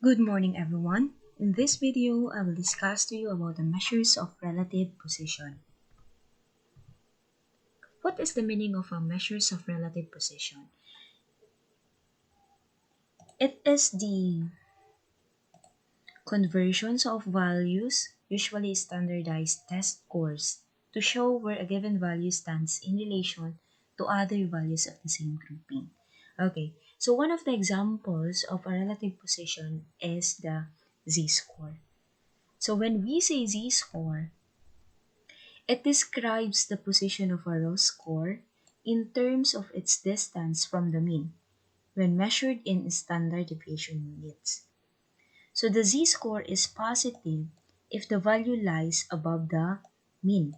Good morning, everyone. In this video, I will discuss to you about the measures of relative position. What is the meaning of measures of relative position? It is the conversions of values, usually standardized test scores, to show where a given value stands in relation to other values of the same grouping. Okay, so one of the examples of a relative position is the z-score. So when we say z-score, it describes the position of a row score in terms of its distance from the mean when measured in standard deviation units. So the z-score is positive if the value lies above the mean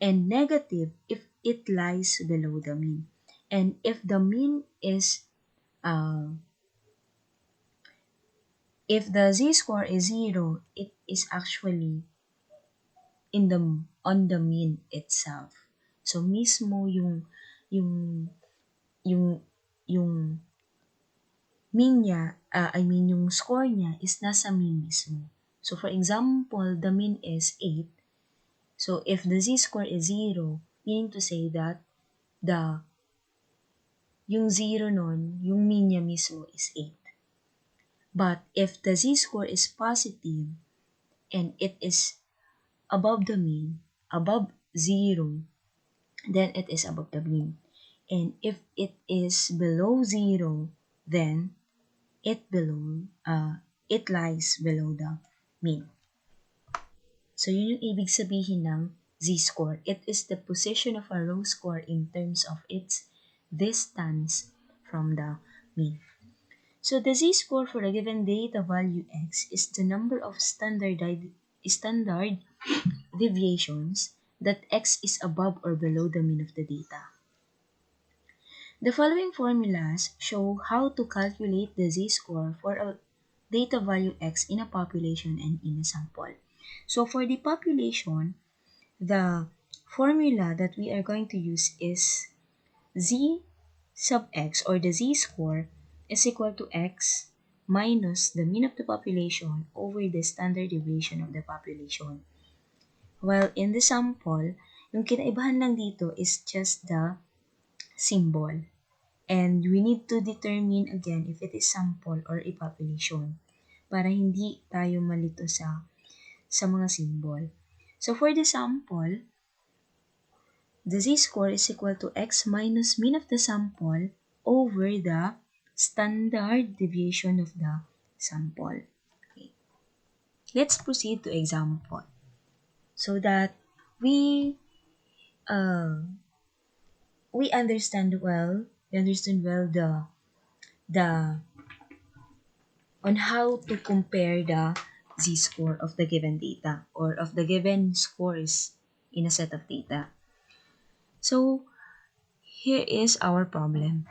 and negative if it lies below the mean. And if the mean is if the z-score is 0, it is actually in the on the mean itself. So mismo yung yung yung mean niya, yung score niya is nasa mean mismo. So for example, the mean is 8. So if the z-score is 0, meaning to say that yung 0 nun, yung mean niya mismo is 8. But if the z-score is positive and it is above the mean, above 0, then it is above the mean. And if it is below 0, then it lies below the mean. So yun yung ibig sabihin ng z-score. It is the position of a row score in terms of its distance from the mean. So the z-score for a given data value x is the number of standard deviations that x is above or below the mean of the data. The following formulas show how to calculate the z-score for a data value x in a population and in a sample. So for the population, the formula that we are going to use is z sub x, or the z-score, is equal to x minus the mean of the population over the standard deviation of the population. While in the sample, yung kinaibahan lang dito is just the symbol. And we need to determine again if it is sample or a population para hindi tayo malito sa mga symbol. So for the sample, the z-score is equal to x minus mean of the sample over the standard deviation of the sample. Okay. Let's proceed to example so that we understand well the on how to compare the z-score of the given data or of the given scores in a set of data. So here is our problem.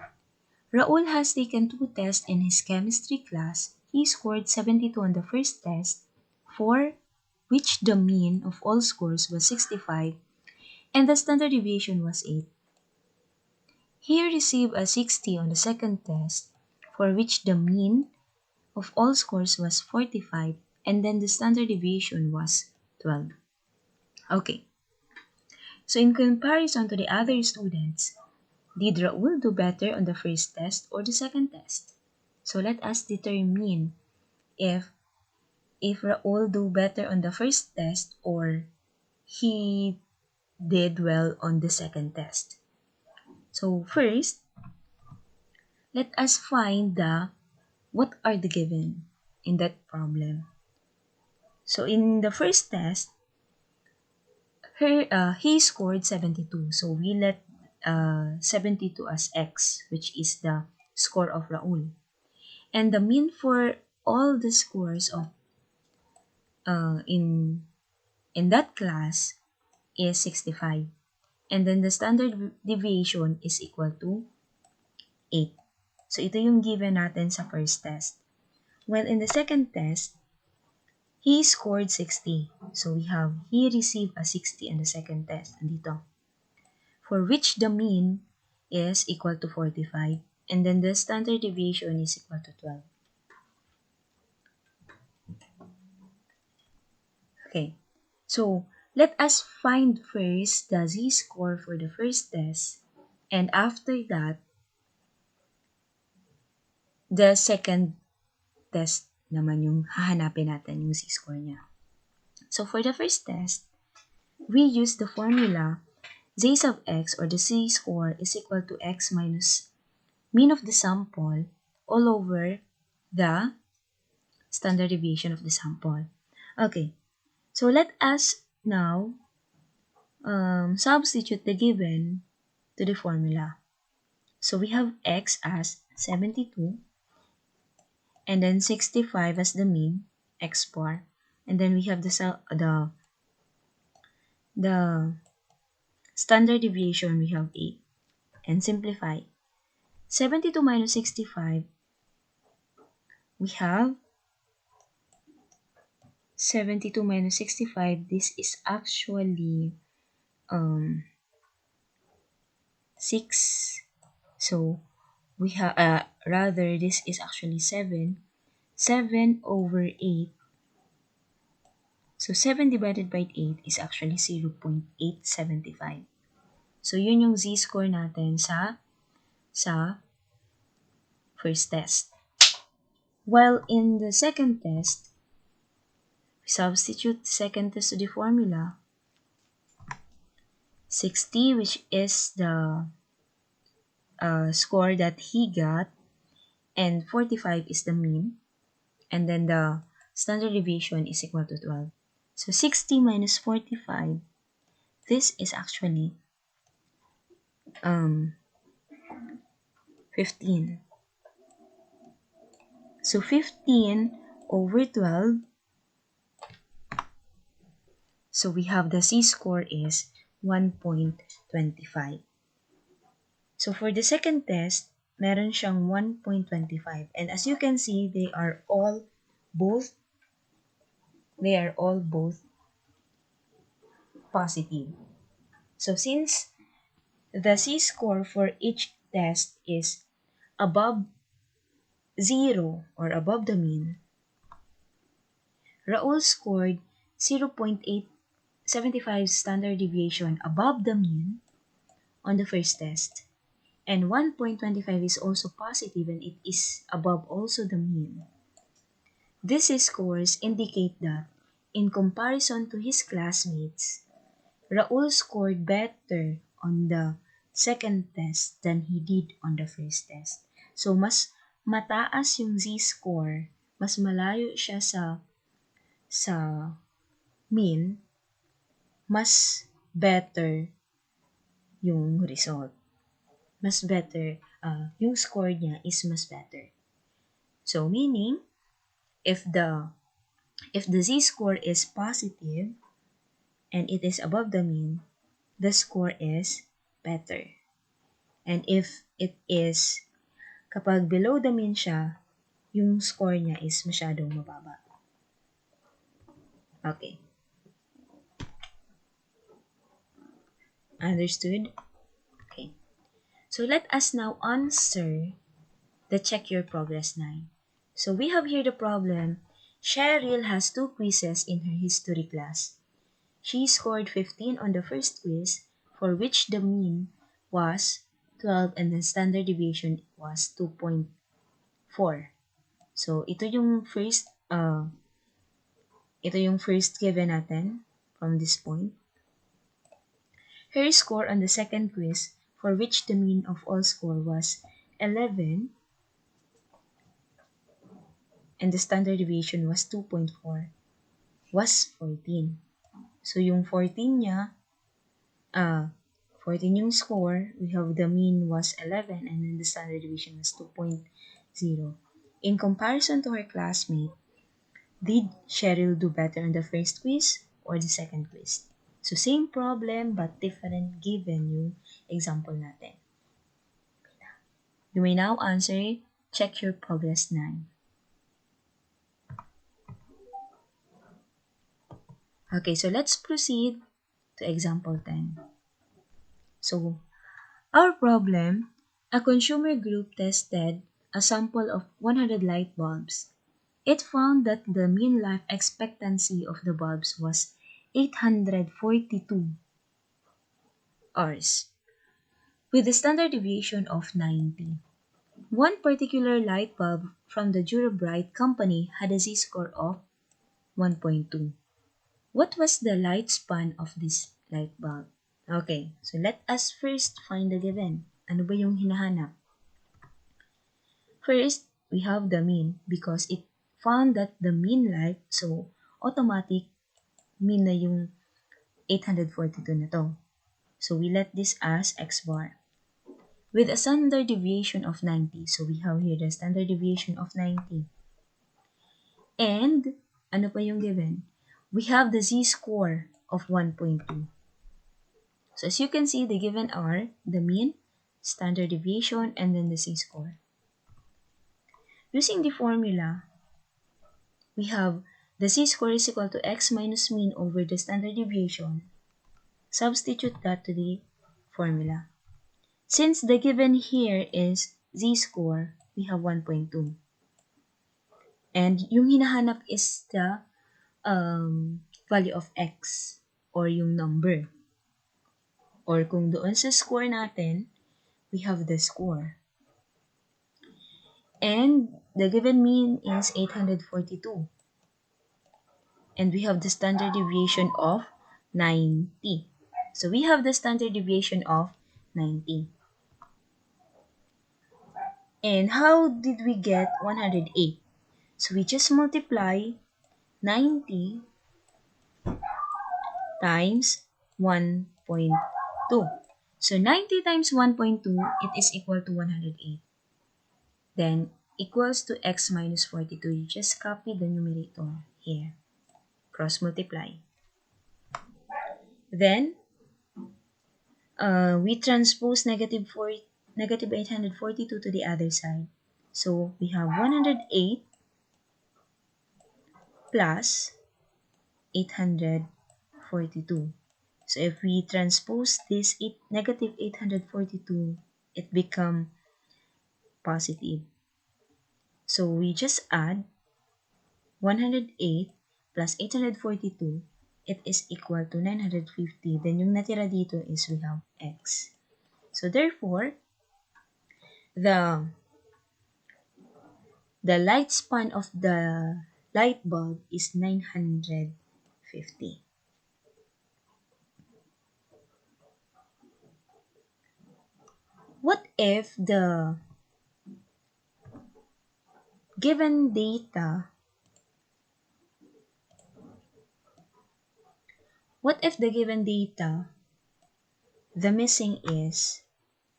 Raul has taken 2 tests in his chemistry class. He scored 72 on the first test, for which the mean of all scores was 65 and the standard deviation was 8. He received a 60 on the second test, for which the mean of all scores was 45 and then the standard deviation was 12. Okay. So in comparison to the other students, did Raul do better on the first test or the second test? So let us determine if Raul do better on the first test or he did well on the second test. So first, let us find what are the given in that problem. So in the first test, he scored 72. So we let 72 as x, which is the score of Raul. And the mean for all the scores of in that class is 65. And then the standard deviation is equal to 8. So ito yung given natin sa first test. Well, in the second test, he scored 60. So we have, he received a 60 on the second test. Andito. For which the mean is equal to 45. And then the standard deviation is equal to 12. Okay, so let us find first the z-score for the first test, and after that, the second test naman yung hahanapin natin yung z-score niya. So for the first test, we use the formula z sub x, or the z-score, is equal to x minus mean of the sample all over the standard deviation of the sample. Okay, so let us now substitute the given to the formula. So we have x as 72, and then 65 as the mean, x bar, and then we have the standard deviation, we have 8, and simplify. 72 minus 65, we have 72 minus 65, this is actually 6. So we have rather this is actually 7. 7 over 8. So 7 divided by 8 is actually 0.875. So yun yung z-score natin sa first test. While in the second test, we substitute second test to the formula. 60, which is the score that he got, and 45 is the mean, and then the standard deviation is equal to 12. So 60 minus 45, this is actually 15. So 15 over 12, so we have the z-score is 1.25. So for the second test, meron siyang 1.25. And as you can see, they are all both positive. So since the z-score for each test is above 0 or above the mean, Raul scored 0.875 standard deviation above the mean on the first test, and 1.25 is also positive and it is above also the mean. These scores indicate that, in comparison to his classmates, Raul scored better on the second test than he did on the first test. So, mas mataas yung z-score, mas malayo siya sa mean, mas better yung result. Mas better, yung score niya is mas better. So, meaning, if the z-score is positive and it is above the mean, the score is better. And if it is, kapag below the mean siya, yung score niya is masyadong mababa. Okay. Understood? Okay. So let us now answer the Check Your Progress 9. So we have here the problem. Cheryl has 2 quizzes in her history class. She scored 15 on the first quiz, for which the mean was 12 and the standard deviation was 2.4. So ito yung first given natin from this point. Her score on the second quiz, for which the mean of all score was 11 and the standard deviation was 2.4, was 14. So yung 14 niya, 14 yung score, we have the mean was 11 and then the standard deviation was 2.0. In comparison to her classmate, did Cheryl do better on the first quiz or the second quiz? So same problem but different given yung example natin. You may now answer Check Your Progress 9. Okay, so let's proceed to example 10. So, our problem, a consumer group tested a sample of 100 light bulbs. It found that the mean life expectancy of the bulbs was 842 hours, with a standard deviation of 90. One particular light bulb from the Durabright company had a z-score of 1.2. What was the lifespan of this light bulb? Okay, so let us first find the given. Ano ba yung hinahanap? First, we have the mean because it found that the mean life, so automatic mean na yung 842 na to. So we let this as x bar. With a standard deviation of 90, so we have here the standard deviation of 90. And, ano pa yung given? We have the z-score of 1.2. So as you can see, the given are the mean, standard deviation, and then the z-score. Using the formula, we have the z-score is equal to x minus mean over the standard deviation. Substitute that to the formula. Since the given here is z-score, we have 1.2. And yung hinahanap is the value of x or yung number. Or kung doon sa score natin, we have the score. And the given mean is 842. And we have the standard deviation of 90. So we have the standard deviation of 90. And how did we get 108? So we just multiply 90 times 1.2. So 90 times 1.2, it is equal to 108. Then equals to x minus 42. You just copy the numerator here. Cross multiply. Then we transpose negative 842 to the other side. So we have 108 plus 842. So if we transpose this negative 842, it become positive. So we just add 108 plus 842, it is equal to 950. Then yung natira dito is we have x. So therefore, the lifespan of the light bulb is 950. What if the given data, the missing is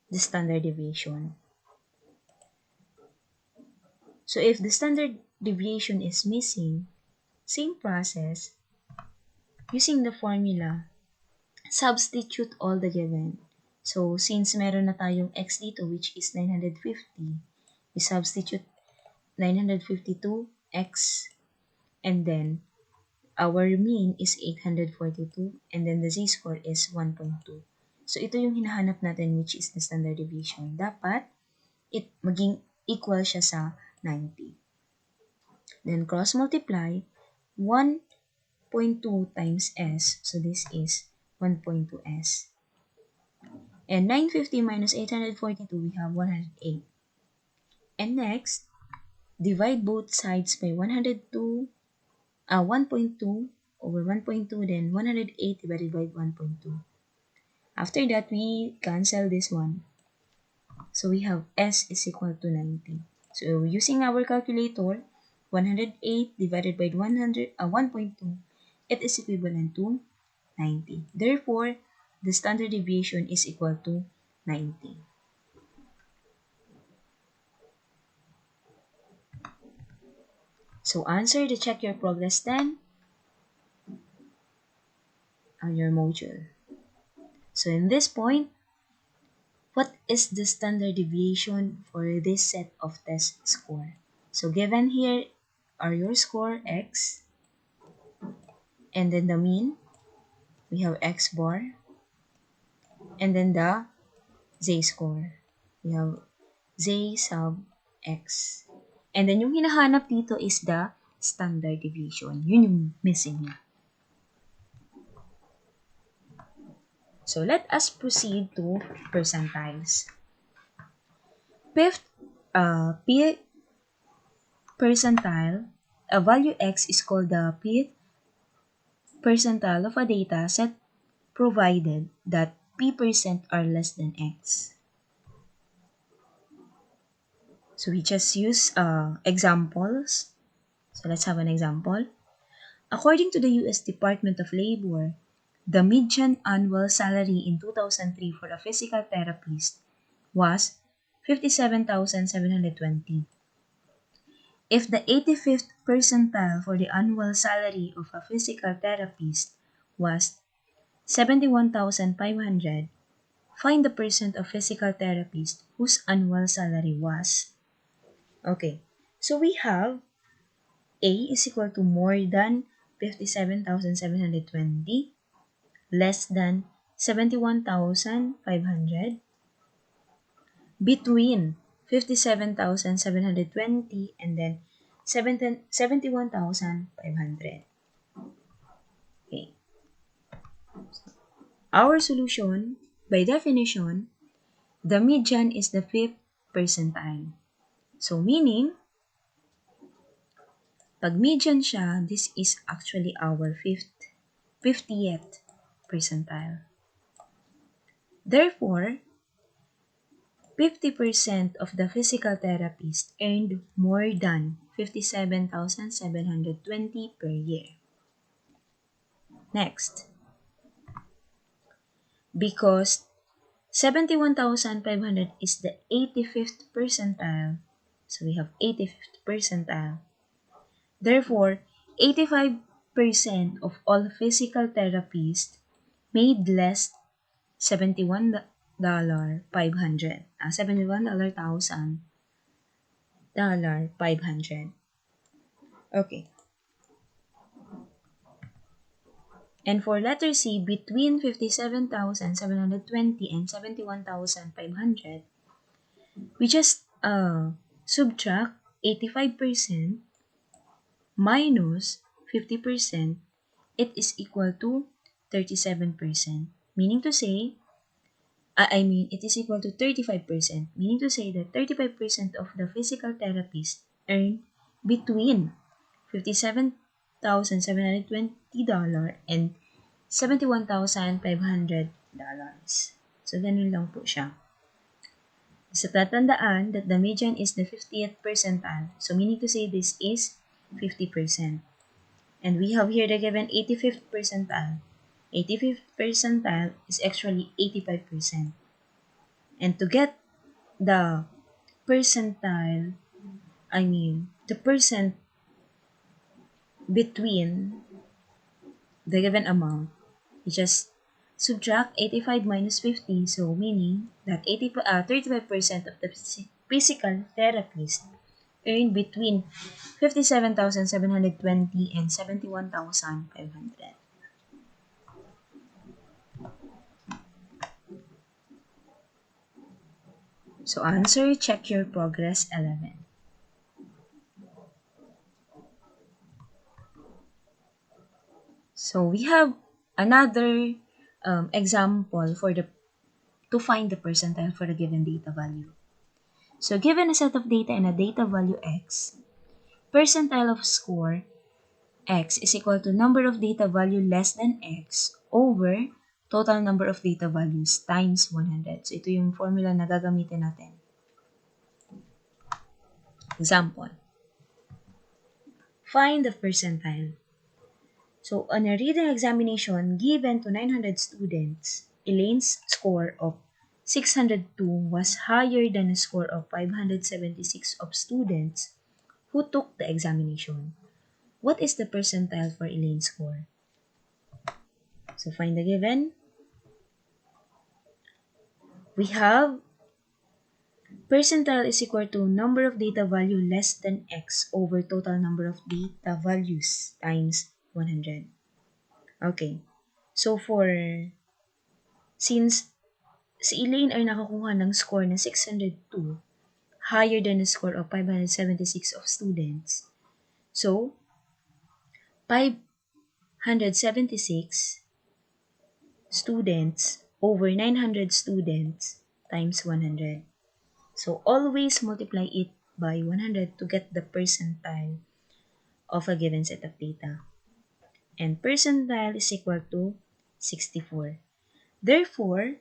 the standard deviation? So if the standard deviation is missing, same process, using the formula, substitute all the given. So since meron na tayong x dito which is 950, we substitute 952 x, and then our mean is 842, and then the z-score is 1.2. So ito yung hinahanap natin which is the standard deviation. Dapat it maging equal siya sa 90. Then cross multiply 1.2 times s. So this is 1.2s. And 950 minus 842, we have 108. And next, divide both sides by 1.2 over 1.2, then 108 divided by 1.2. After that, we cancel this one. So we have s is equal to 90. So using our calculator, 108 divided by 1.2, it is equivalent to 90. Therefore, the standard deviation is equal to 90. So answer the check your progress then on your module. So in this point, what is the standard deviation for this set of test score? So given here are your score x, and then the mean, we have x bar, and then the z-score, we have z sub x. And then yung hinahanap dito is the standard deviation. Yun yung missing niya. So let us proceed to percentiles. Fifth percentile, a value x is called the pth percentile of a data set provided that p% are less than x. So we just use examples. So let's have an example. According to the US Department of Labor, the median annual salary in 2003 for a physical therapist was $57,720. If the 85th percentile for the annual salary of a physical therapist was 71,500, find the percent of physical therapists whose annual salary was. Okay, so we have A is equal to more than 57,720, less than 71,500, between 57,720 and then 71,500. Okay. Our solution, by definition, the median is the 5th percentile. So meaning, pag median siya, this is actually our 50th percentile. Therefore, 50% of the physical therapists earned more than 57,720 per year. Next, because 71,500 is the 85th percentile, so we have 85th percentile. Therefore, 85% of all physical therapists made less $71,500. $71,500. Okay. And for letter C, between 57,720 and 71,500, we just subtract 85% minus 50%, it is equal to 37%. Meaning to say, it is equal to 35%. Meaning to say that 35% of the physical therapists earn between $57,720 and $71,500. So, ganun lang po siya. So, tatandaan that the median is the 50th percentile. So, meaning to say this is 50%. And we have here the given 85th percentile. 85th percentile is actually 85%. And to get the percentile, the percent between the given amount, you just subtract 85 minus 50, so meaning that 35% of the physical therapists earn between 57,720 and 71,500. So answer, check your progress 11. So we have another example to find the percentile for a given data value. So given a set of data and a data value x, percentile of score x is equal to number of data value less than x over total number of data values times 100. So ito yung formula na gagamitin natin. Example. Find the percentile. So on a reading examination given to 900 students, Elaine's score of 602 was higher than a score of 576 of students who took the examination. What is the percentile for Elaine's score? So find the given. We have percentile is equal to number of data value less than x over total number of data values times 100. Okay. So since si Elaine ay nakakuha ng score na 602, higher than the score of 576 of students. So, 576 students over 900 students times 100. So always multiply it by 100 to get the percentile of a given set of data. And percentile is equal to 64. Therefore,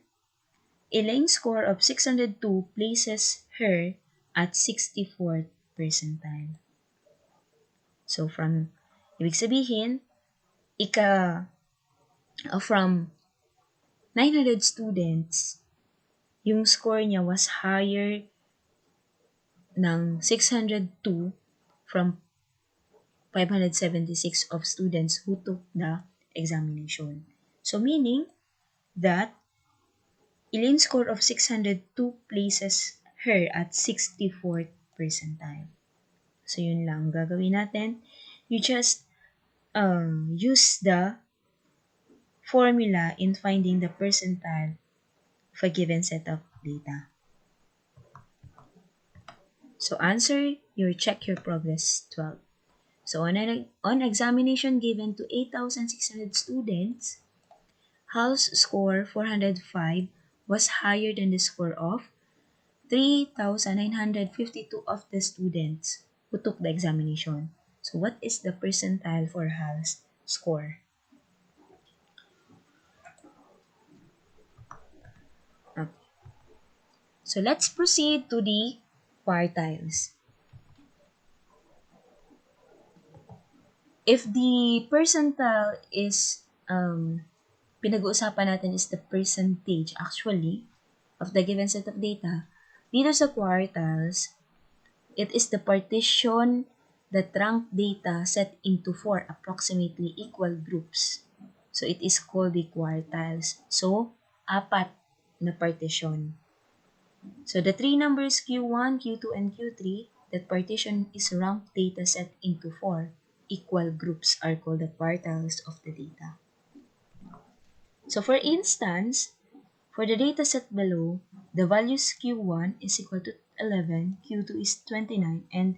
Elaine's score of 602 places her at 64th percentile. So ibig sabihin, from 900 students, yung score niya was higher ng 602 from 576 of students who took the examination. So meaning that Elaine's score of 602 places her at 64th percentile. So yun lang gagawin natin. You just use the formula in finding the percentile of a given set of data. So answer your check your progress 12. So on examination given to 8,600 students, Hal's score 405 was higher than the score of 3,952 of the students who took the examination. So what is the percentile for Hal's score? Okay. So let's proceed to the quartiles. If the percentile is pinag-uusapan natin is the percentage actually of the given set of data, dito sa quartiles, it is the partition that rank data set into 4 approximately equal groups. So it is called the quartiles. So, 4 na partition. So the three numbers Q1, Q2, and Q3, that partition is ranked data set into 4 equal groups are called the quartiles of the data. So for instance, for the data set below, the values Q1 is equal to 11, Q2 is 29, and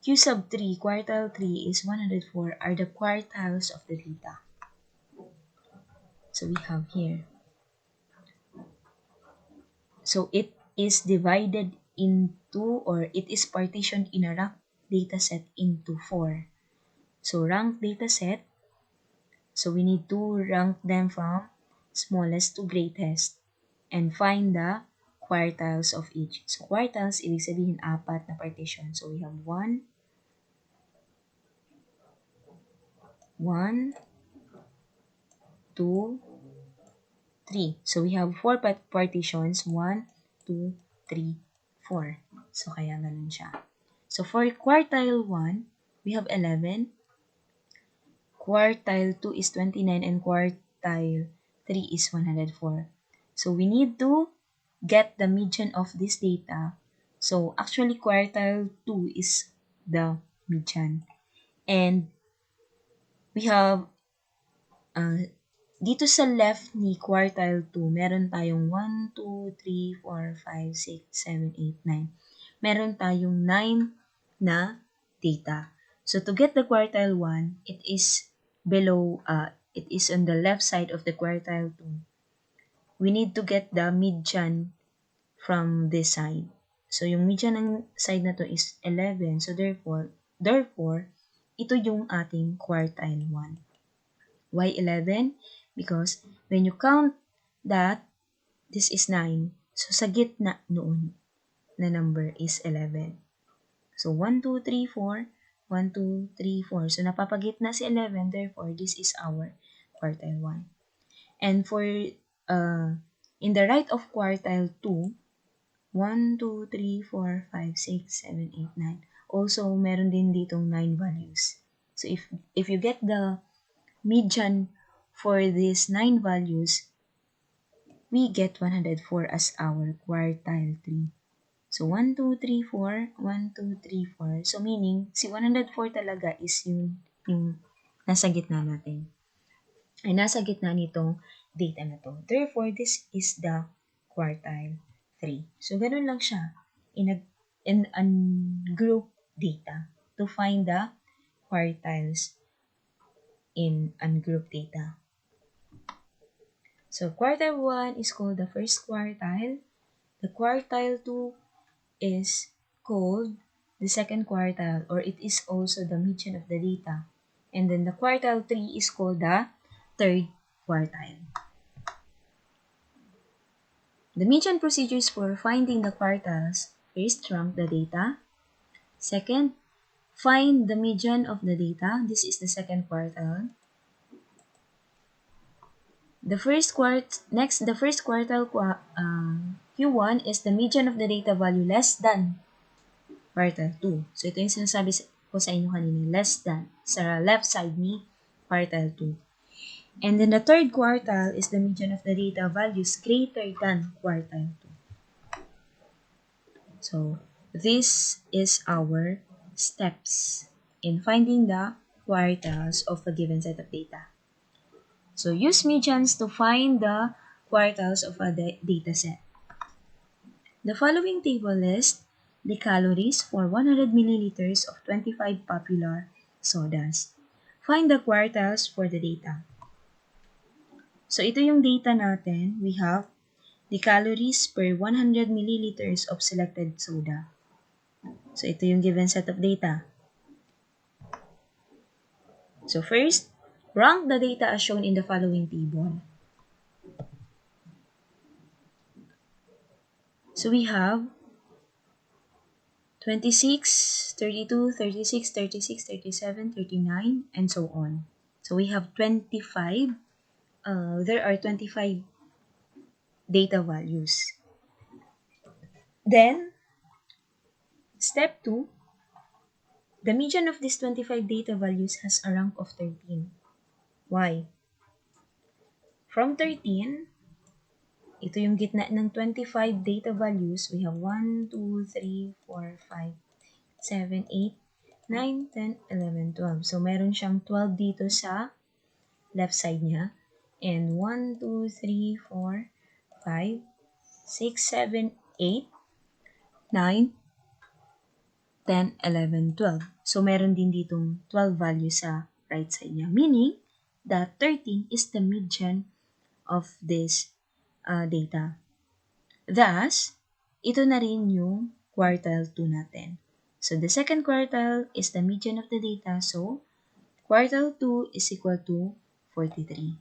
Q sub 3, quartile 3 is 104 are the quartiles of the data. So we have here. So it is divided into, or it is partitioned in a ranked data set into 4. So ranked data set, so we need to rank them from smallest to greatest and find the quartiles of each. So quartiles, ibig sabihin 4 na partition. So we have 1, 2, 3. So we have 4 partitions. 1, 2, 3, 4. So kaya ganun siya. So for quartile 1, we have 11. Quartile 2 is 29 and quartile 3 is 104. So we need to get the median of this data. So actually quartile 2 is the median. And we have dito sa left ni quartile 2, meron tayong 1, 2, 3, 4, 5, 6, 7, 8, 9. Meron tayong 9 na data. So to get the quartile 1, it is below, it is on the left side of the quartile 2. We need to get the median from this side. So yung median ng side na to is 11. So therefore, ito yung ating quartile 1. Why 11? Because when you count that, this is 9. So sa gitna noon na number is 11. So 1, 2, 3, 4. 1, 2, 3, 4. So napapagitna si 11. Therefore, this is our quartile 1. And for in the right of quartile 2, 1, 2, 3, 4, 5, 6, 7, 8, 9. Also, meron din ditong 9 values. So if you get the median for these 9 values, we get 104 as our quartile 3. So 1, 2, 3, 4, 1, 2, 3, 4. So meaning, si 104 talaga is yung nasa gitna natin. Ay nasa gitna nitong data na to. Therefore, this is the quartile 3. So ganun lang siya in a group data to find the quartiles in ungrouped data. So quartile 1 is called the first quartile. The quartile 2 is called the second quartile, or it is also the median of the data. And then the quartile 3 is called the third quartile. The median procedures for finding the quartiles: first, rank the data. Second, find the median of the data. This is the second quartile. The first quartile Q1 is the median of the data value less than quartile 2. So, ito yung sinasabi ko sa inyo kanina, less than, sa left side ni quartile 2. And then the third quartile is the median of the data values greater than quartile 2. So, this is our steps in finding the quartiles of a given set of data. So, use medians to find the quartiles of a data set. The following table lists the calories for 100 milliliters of 25 popular sodas. Find the quartiles for the data. So, ito yung data natin. We have the calories per 100 milliliters of selected soda. So, ito yung given set of data. So, first, rank the data as shown in the following table. So, we have 26, 32, 36, 36, 37, 39, and so on. So, we have 25. There are 25 data values. Then, step 2, the median of these 25 data values has a rank of 13. Why? From 13, ito yung gitna ng 25 data values. We have 1, 2, 3, 4, 5, 7, 8, 9, 10, 11, 12. So, meron siyang 12 dito sa left side niya. And 1, 2, 3, 4, 5, 6, 7, 8, 9, 10, 11, 12. So, meron din ditong 12 values sa right side niya. Meaning that 13 is the median of this data. Thus, ito na rin yung quartile 2 natin. So, the second quartile is the median of the data. So, quartile 2 is equal to 43.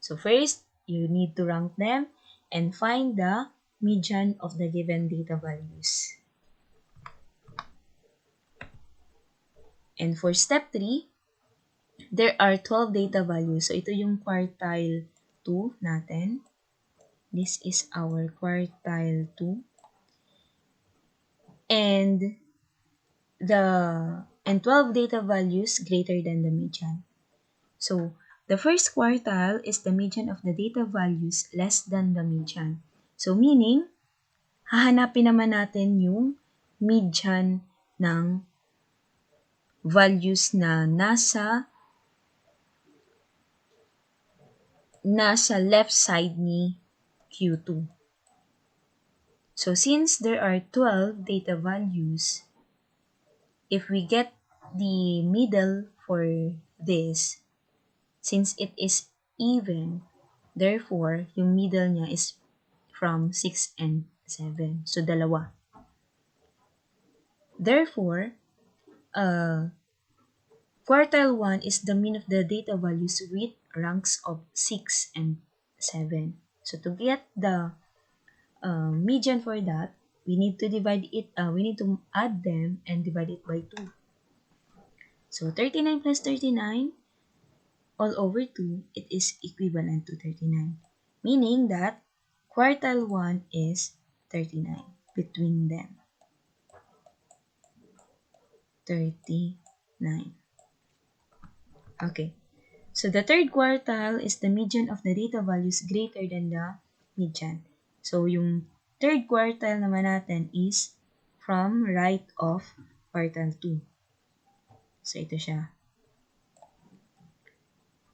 So, first, you need to rank them and find the median of the given data values. And for step 3, there are 12 data values. So, ito yung quartile 2 natin. This is our quartile 2. And 12 data values greater than the median. So, the first quartile is the median of the data values less than the median. So, meaning, hahanapin naman natin yung median ng values na nasa left side ni Q2. So, since there are 12 data values, if we get the middle for this, since it is even, therefore, yung middle niya is from 6 and 7. So, dalawa. Therefore, quartile 1 is the mean of the data values with ranks of 6 and 7. So, to get the median for that, we need to add them and divide it by 2. So, 39 plus 39 all over 2, it is equivalent to 39. Meaning that quartile 1 is 39 between them. 39. Okay. So, the third quartile is the median of the data values greater than the median. So, yung third quartile naman natin is from right of quartile 2. So, ito siya.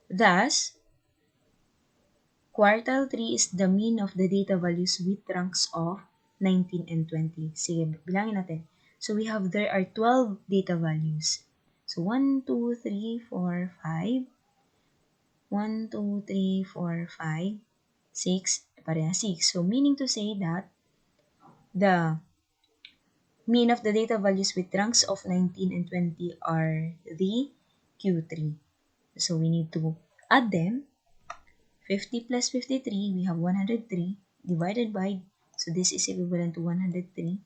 Thus, quartile 3 is the mean of the data values with ranks of 19 and 20. Sige, bilangin natin. So, there are 12 data values. So 1, 2, 3, 4, 5. 1, 2, 3, 4, 5, 6. Parehas 6. So meaning to say that the mean of the data values with ranks of 19 and 20 are the Q3. So we need to add them. 50 plus 53, we have 103 divided by, so this is equivalent to 103.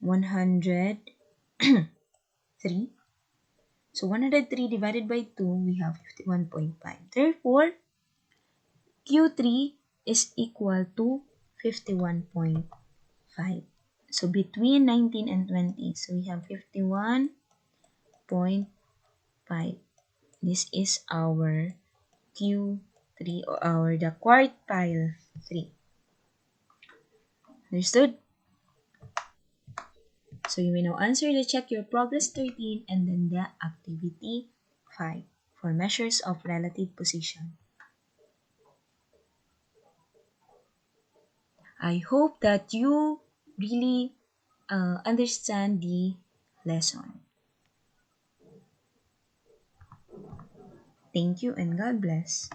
103. So 103 divided by 2, we have 51.5. Therefore, Q3 is equal to 51.5. So between 19 and 20, so we have 51.5. This is our Q3 or the quartile 3. Understood? So you may now answer the check your progress 13 and then the activity 5 for measures of relative position. I hope that you really understand the lesson. Thank you and God bless.